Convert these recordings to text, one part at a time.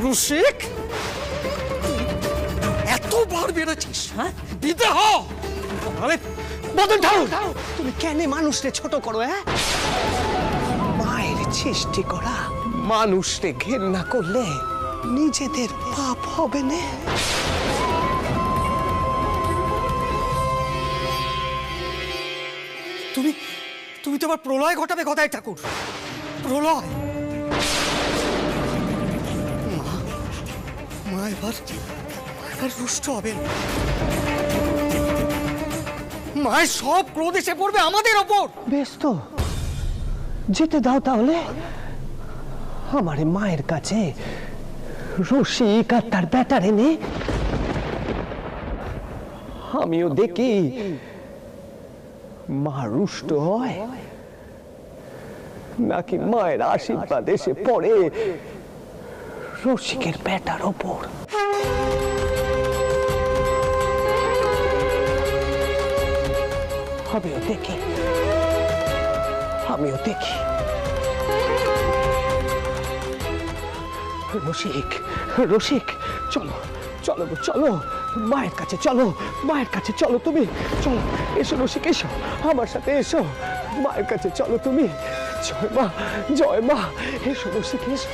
রসিক, এতবার বেড়েছিস, হ্যাঁ? বিদে হ, আরে বদন ঠাকুর, তুমি কেন মানুষকে ছোট করো? মায়ের সৃষ্টি করা মানুষকে ঘেন্না করলে নিজেদের পাপ হবে না? তুমি তুমি তো আবার প্রলয় ঘটাবে গদাই ঠাকুর, প্রলয়। মা এবার রুষ্ট হবেন, মায়ের সব ক্রোধ এসে পড়বে আমাদের ওপর। বেশ তো, যেতে দাও তাহলে। আমার মায়ের কাছে রসিক আর তার বেটার এনে আমিও দেখি মা রুষ্ট হয় নাকি মায়ের আশীর্বাদ এসে পড়ে রসিকের বেটার ওপর। আমিও দেখি, আমিও দেখি। রসিক, রসিক, চলো চলো চলো, মায়ের কাছে চলো, মায়ের কাছে চলো। তুমি চলো, এসো রসিক, এসো আমার সাথে, এসো মায়ের কাছে চলো তুমি। জয় মা, জয় মা, এসো রসিক, এসো।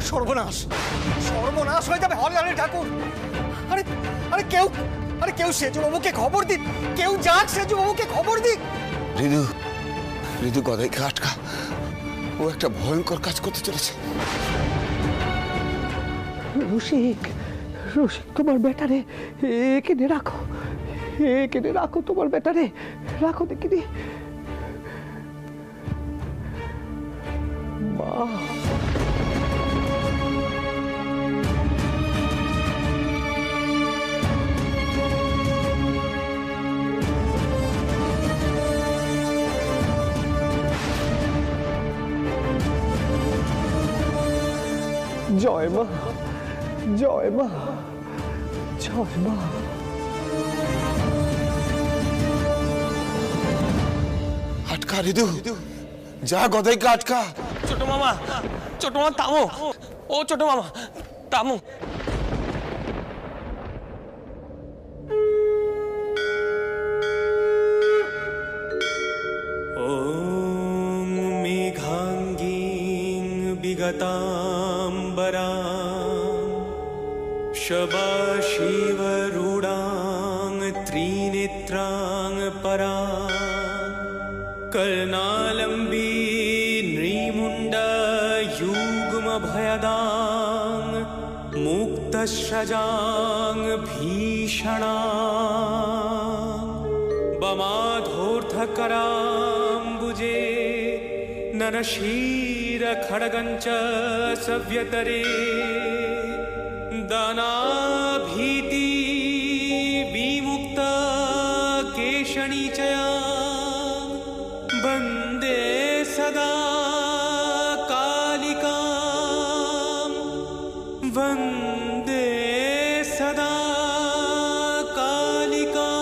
সর্বনাশ, সর্বনাশ হয়ে যাবে হরিহরের ঠাকুর। আরে আরে কেউ, আরে কেউ সেজুবাবুকে খবর দিন, কেউ যাক সেজুবাবুকে খবর দিন। ঋতু, ঋতু গদাইকে আটকা, ও একটা ভয়ঙ্কর কাজ করতে চলেছে। রসিক, রসিক, তোমার বেটারে এখানে রাখো, এখানে রাখো, তোমার বেটারে রাখো, দেখিনি। মা, জয় মা, জয় মা, জয় মা। আটকা ঋতু, যা গদাইকে আটকা। ছোট মামা, ছোট মামা থামো, ও ছোট মামা থামো। ওম মেঘাঙ্গীং বিগতাম্বরাং শবাশিবরূঢ়াং ত্রিনেত্রাং পরাং कर्णालम्बी नृमुण्डा युग्मभयदां मुक्तश्रजां भीषणां बमाधोर्धकराम्बुजे नरशीरखड्गञ्च सव्यतरे दानाभीति विमुक्ता केशणी च वन्दे सदा कालिकां वन्दे सदा कालिकां।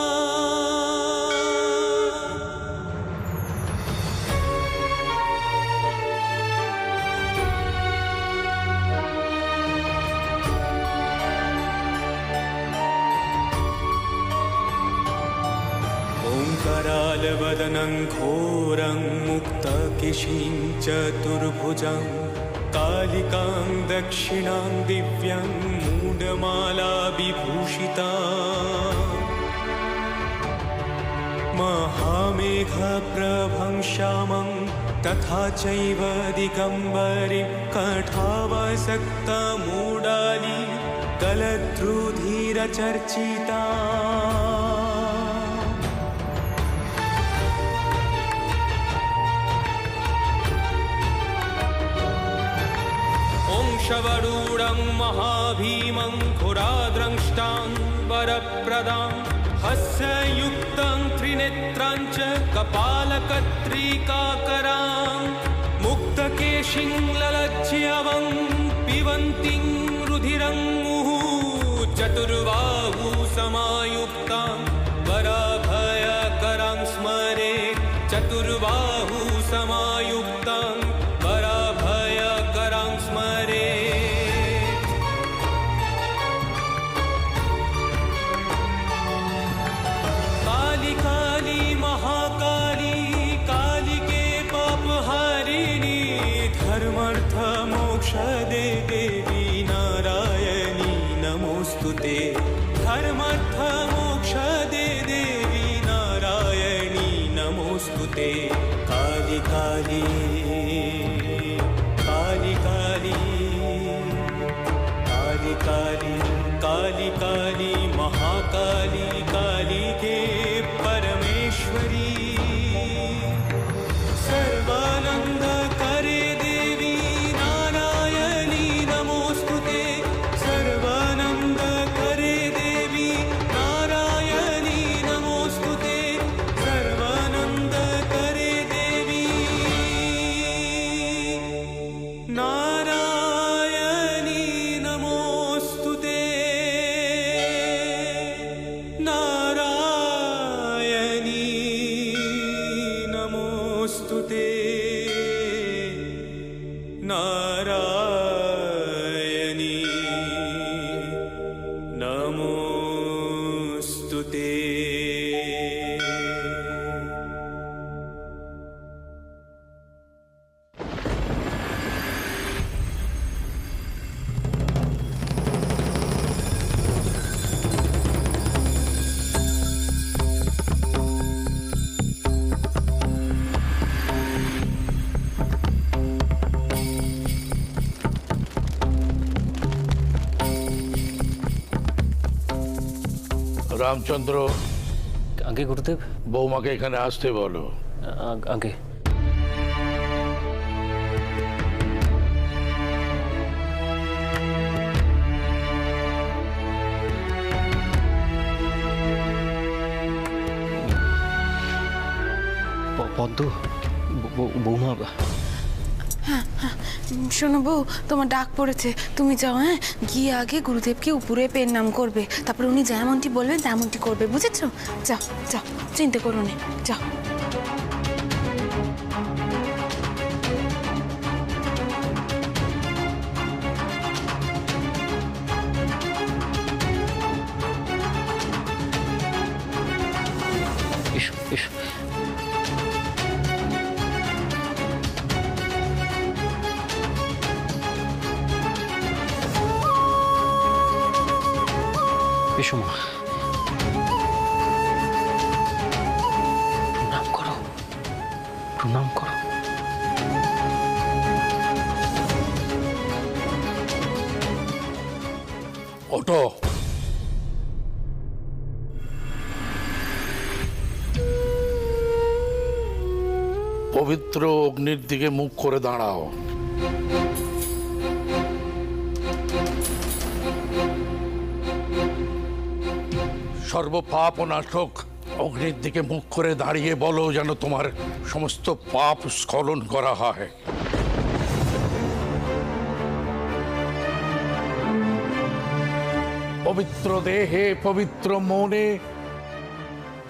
ओङ्कारालवदनं घोरं मुक्तकेशीं चतुर्भुजं कालिकां दक्षिणां दिव्यां मूढमाला विभूषितां मेघप्रभं श्यामं तथा चैव दिगम्बरीं कठावसक्तमूडाली कलद्रुधिरचर्चिता शवरूढं महाभीमं खुराद्रंष्टां वरप्रदां हस्ययुक्तं त्रिनेत्रां च कपालकत्रिकाकरां मुक्तकेशिं ललज्ज्यवं पिबन्तीं रुधिरं मुहुः चतुर्बाहु समायुक्तां वराभयकरां स्मरे चतुर्बाहु समायुक्तां वराभयकरां स्मरे काली काली महाकाली कालिके पापहारिणी धर्मार्थ मोक्ष दे देवी नारायणी नमोस्तुते धर्मार्थ मोक्ष दे देवी नारायणी नमोस्तुते काली काली काली काली काली काली काली काली महाकाली काली के परमेश्वरी सर्वानंद करे देवी नारायणी नमोस्तुते सर्वानंद करे देवी नारायणी नमोस्तुते सर्वानंद करे देवी नारायणी नमोस्तुते नारायणी नमोस्तुते नारायणी नमोस्तुते রামচন্দ্র আগে গুরুদেব। বৌমাকে এখানে আসতে বলো। আগে পদ্ম বৌমা। শোনো বউ, তোমার ডাক পড়েছে, তুমি যাও। হ্যাঁ, গিয়ে আগে গুরুদেবকে উপরে প্রণাম করবে, তারপরে উনি যেমনটি বলবেন তেমনটি করবে, বুঝেছো? যাও যাও, চিন্তা করো না, যাও। এসো এসো। এসো মা, প্রণাম করো, প্রণাম করো। ওঠো। পবিত্র অগ্নির দিকে মুখ করে দাঁড়াও। সর্বপাপ নাশক অগ্নির দিকে মুখ করে দাঁড়িয়ে বলো যেন তোমার সমস্ত পাপ স্খলন করা হয়। পবিত্র দেহে পবিত্র মনে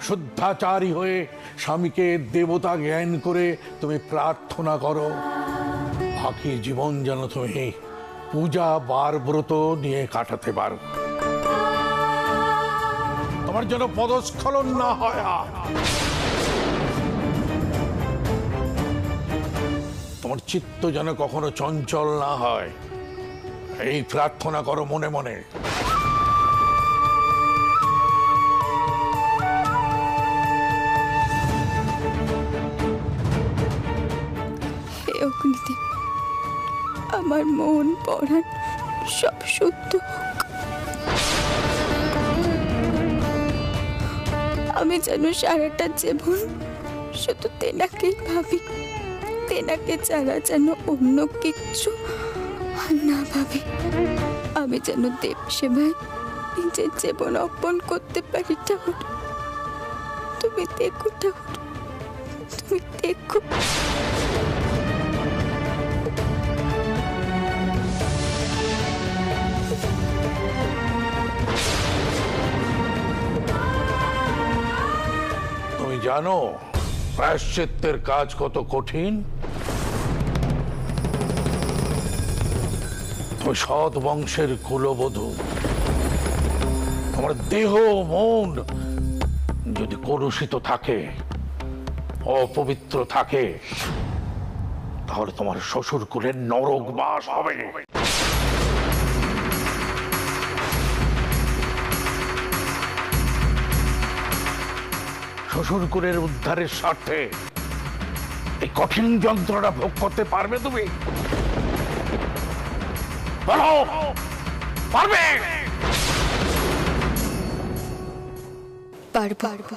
শুদ্ধাচারী হয়ে স্বামীকে দেবতা জ্ঞান করে তুমি প্রার্থনা করো বাকি জীবন যেন তুমি পূজা বার ব্রত নিয়ে কাটাতে পারো, তোমার যেন পদস্খলন না হয়। তোমার চিত্ত যেন কখনো চঞ্চল না হয়, এই প্রার্থনা করো মনে মনে। আমার মন পরাণ সব শুদ্ধ হোক। আমি যেন সারাটা জীবন শুধু তেনাকেই ভাবি, তেনাকে ছাড়া যেন অন্য কিচ্ছু আর না ভাবি। আমি যেন দেব সেবায় নিজের জীবন অর্পণ করতে পারি। ঠাকুর তুমি দেখো, ঠাকুর তুমি দেখো। তুমি জানো প্রায়শ্চিত্তের কাজ কত কঠিন? তুমি সৎ বংশের কুলবধূ, তোমার দেহ মন যদি কলুষিত থাকে, অপবিত্র থাকে, তাহলে তোমার শ্বশুর কুলের নরক বাস হবে। শ্বশুর কুলের উদ্ধারের স্বার্থে এই কঠিন যন্ত্রণা ভোগ করতে পারবে তুমি? বলো, পারবে? পারবো।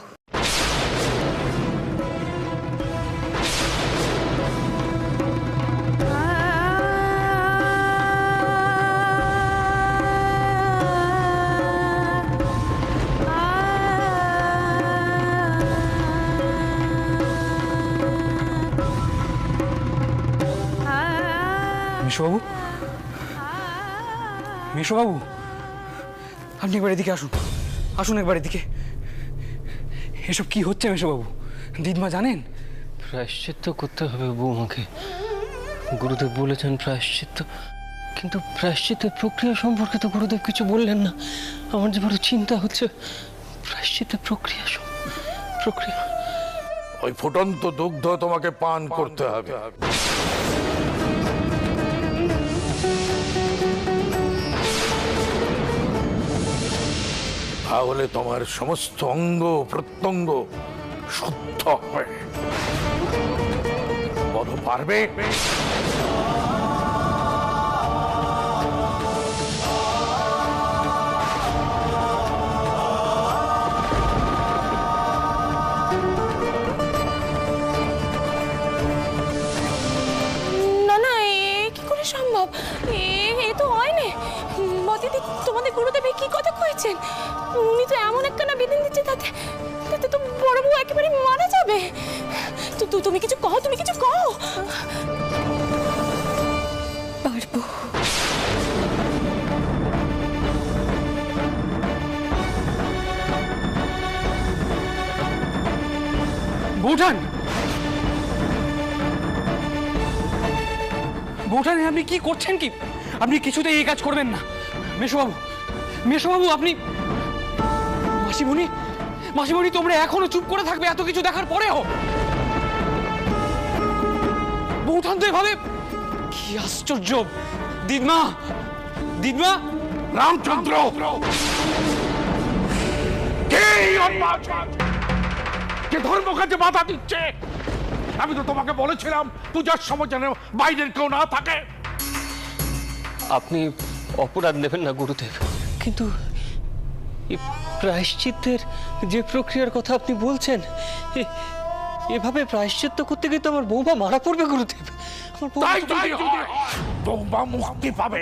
মেশোবাবু, মেশোবাবু, আপনি একবার এদিকে আসুন, আসুন একবার এদিকে। এসব কি হচ্ছে মেশোবাবু? দিদমা জানেন? প্রায়শ্চিত্ত করতে হবে বৌমাকে, গুরুদেব বলেছেন প্রায়শ্চিত্ত, কিন্তু প্রায়শ্চিত্তের প্রক্রিয়া সম্পর্কে তো গুরুদেব কিছু বললেন না। আমার যে বড় চিন্তা হচ্ছে প্রায়শ্চিত্তের প্রক্রিয়া। ওই ফুটন্ত দুগ্ধ তোমাকে পান করতে হবে। তাহলে তোমার সমস্ত অঙ্গ প্রত্যঙ্গ শুদ্ধ হবে। বলো, পারবে? না না, এ কি করে সম্ভব? এ তো হয় না। দিদি, তোমাদের গুরুদেব কি কথা কয়েছেন? উনি তো এমন একখানা বিধান দিচ্ছে, তাতে তো বড় বউ একেবারে মারা যাবে। তুমি কিছু কও, তুমি কিছু কও। পারবো। বৌঠান, বৌঠান, আপনি কি করছেন? কি আপনি কিছুতেই এই কাজ করবেন না। মেশোবাবু, মেশোবাবু, আপনি মাসিমণি তোমরা এখনো চুপ করে থাকবে এত কিছু দেখার পরেও? বৌঠান তো এভাবে, কি আশ্চর্য! দিদমা, দিদমা! রামচন্দ্র, কে ধর্মকাজে বাধা দিচ্ছে? আমি তো তোমাকে বলেছিলাম পূজার সময় যেন বাইরের কেউ না থাকে। আপনি অপরাধ নেবেন না গুরুদেব, কিন্তু এই প্রায়শ্চিত্তের যে প্রক্রিয়ার কথা আপনি বলছেন, এভাবে প্রায়শ্চিত্ত করতে গিয়ে তো আমার বৌমা মারা পড়বে গুরুদেব। তাই যদি হয়, বৌমা মুক্তি পাবে।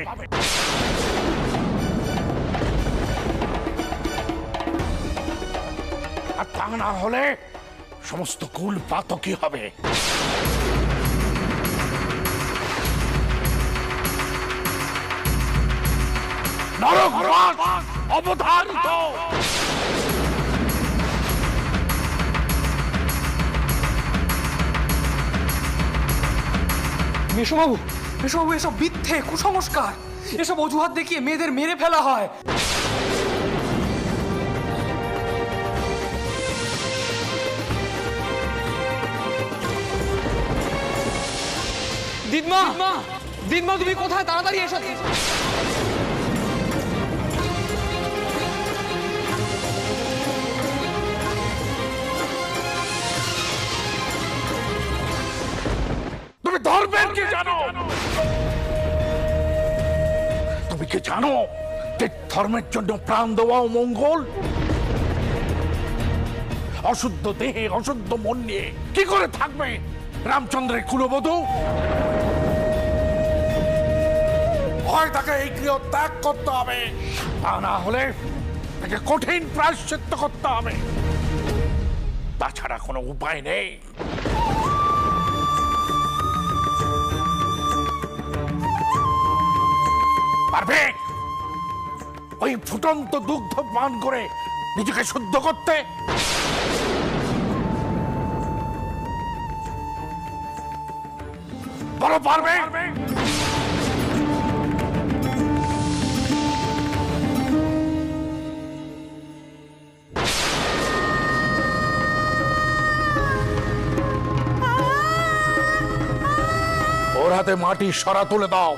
আর তা না হলে সমস্ত কুল পাতকী হবে। নরক বাস অবধারিত। মেশোবাবু, মেশোবাবু, এসব মিথ্যে কুসংস্কার, এসব অজুহাত দেখিয়ে মেয়েদের মেরে ফেলা হয়। দিদমা, দিদমা, তুমি কোথায়? তাড়াতাড়ি এসো। তুমি ধরবেন কি জানো? কি জানো যে ধর্মের জন্য প্রাণ দেওয়াও মঙ্গল? অশুদ্ধ দেহে অশুদ্ধ মন নিয়ে কি করে থাকবে রামচন্দ্রের কুলবধূ? হয় তাকে এই গৃহ ত্যাগ করতে হবে, তা না হলে তাকে কঠিন প্রায়শ্চিত্ত করতে হবে। তাছাড়া কোনো উপায় নেই। পারবে ওই ফুটন্ত দুগ্ধ পান করে নিজেকে শুদ্ধ করতে? বলো পারবে? ওর হাতে মাটির সরা তুলে দাও।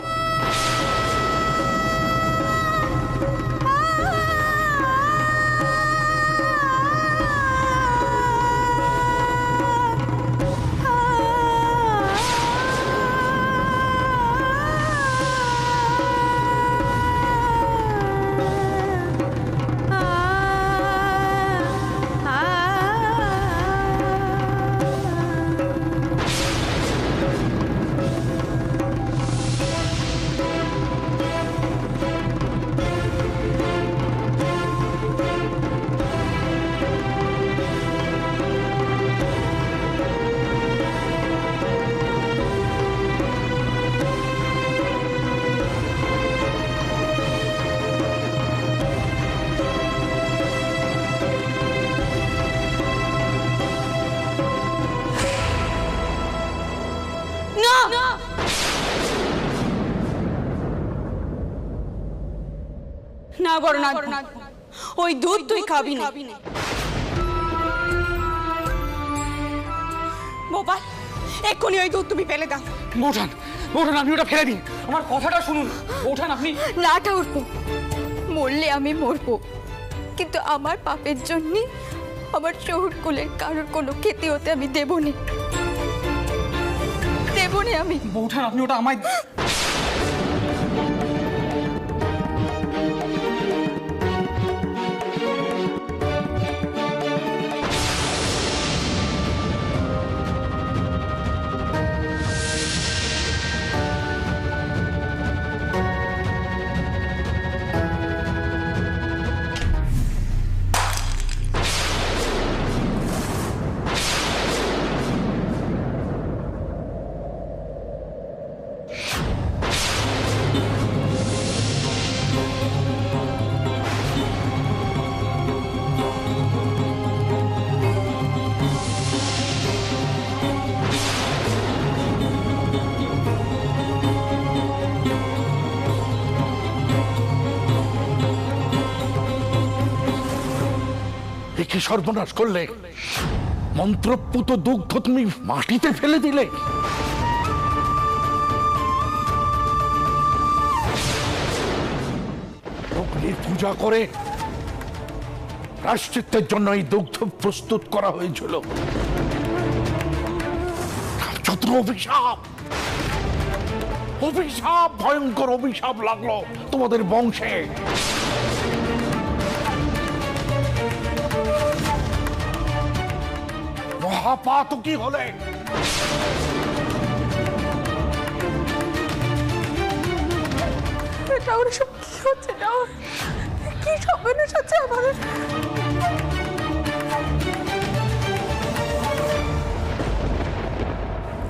না বড় না, ওই দুধ তুই খাবি না। গোপাল, এক্ষুনি ওই দুধ তুমি ফেলে দাও। বৌঠান, বৌঠান আপনি ওটা ফেলে দিন, আমার কথাটা শুনুন। বৌঠান আপনি না ঠাকুরপো, মরলে আমি মরবো, কিন্তু আমার পাপের জন্য আমার শহর কুলের কারোর কোনো ক্ষতি হতে আমি দেবনি, দেবনি আমি। বৌঠান আপনি ওটা আমায় একে সর্বনাশ করলে। মন্ত্রপুত দুগ্ধ তুমি মাটিতে ফেলে দিলে। অগ্নির পূজা করে প্রায়শ্চিত্তের জন্য এই দুগ্ধ প্রস্তুত করা হয়েছিল। রামচন্দ্র অভিশাপ, অভিশাপ, ভয়ঙ্কর অভিশাপ লাগলো তোমাদের বংশে। মহাপাতকী হলে। এটা ওর সব কি হচ্ছে না, কি সর্বনাশ হচ্ছে আমার।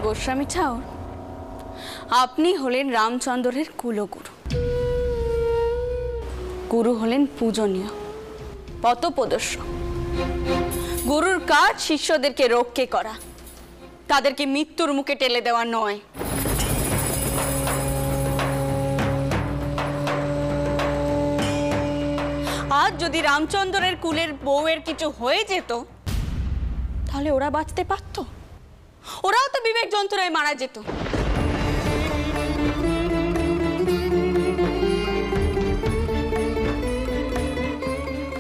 গোস্বামী ঠাকুর, আপনি হলেন রামচন্দ্রের কুলগুরু। গুরু হলেন পূজনীয়, পথপ্রদর্শক। গুরুর কাজ শিষ্যদেরকে রক্ষে করা, তাদেরকে মৃত্যুর মুখে ঠেলে দেওয়া নয়। আজ যদি রামচন্দ্রের কুলের বউয়ের কিছু হয়ে যেত, তাহলে ওরা বাঁচতে পারত? ওরাও তো বিবেক যন্ত্রণায় মারা যেত।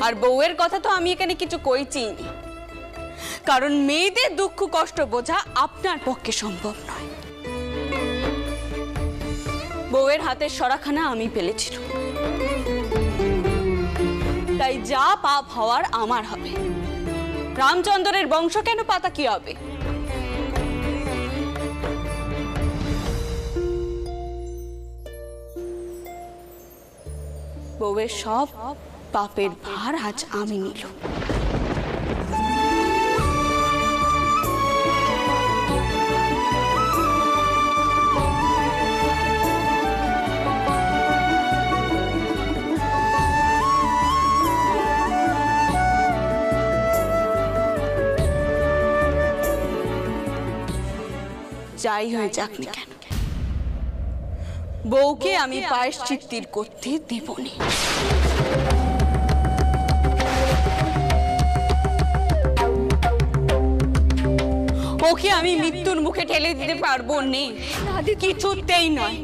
আর বউয়ের কথা তো আমি এখানে কিছু কইছি, কারণ মেয়েদের দুঃখ কষ্ট বোঝা আপনার পক্ষে সম্ভব নয়। বউয়ের হাতের সরাখানা আমি পেলেছিলাম। তাই যা পাপ হওয়ার আমার হবে। রামচন্দ্রের বংশ কেন পাতা কি হবে? বউয়ের সব পাপের ভার আজ আমি নিলাম। যাই হয়ে যাক না কেন, বউকে আমি প্রায়শ্চিত্তির করতে দেবনি। ওকে আমি মৃত্যুর মুখে ঠেলে দিতে পারবো না, কিছুতেই নয়।